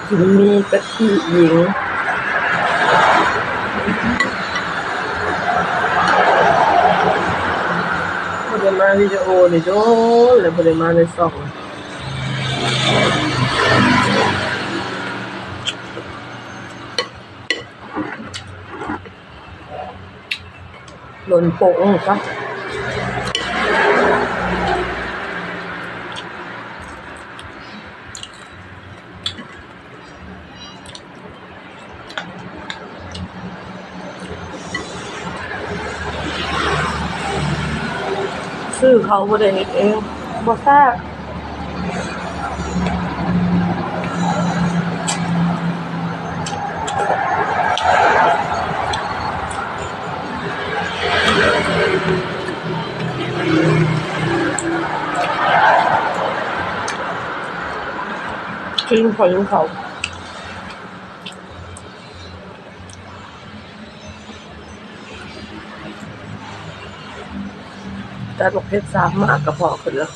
กินมีกะทิหญิงพอได้มาวิดีโอนี่โดนแล้วพอได้มาในซ่องหล่นโป่งครับซื้อเขาบ่ได้เฮ็ดเองบ่แซ่บกินของเขาแต่บอกเพชรสามมากกระเพาะขึ้นแล้ว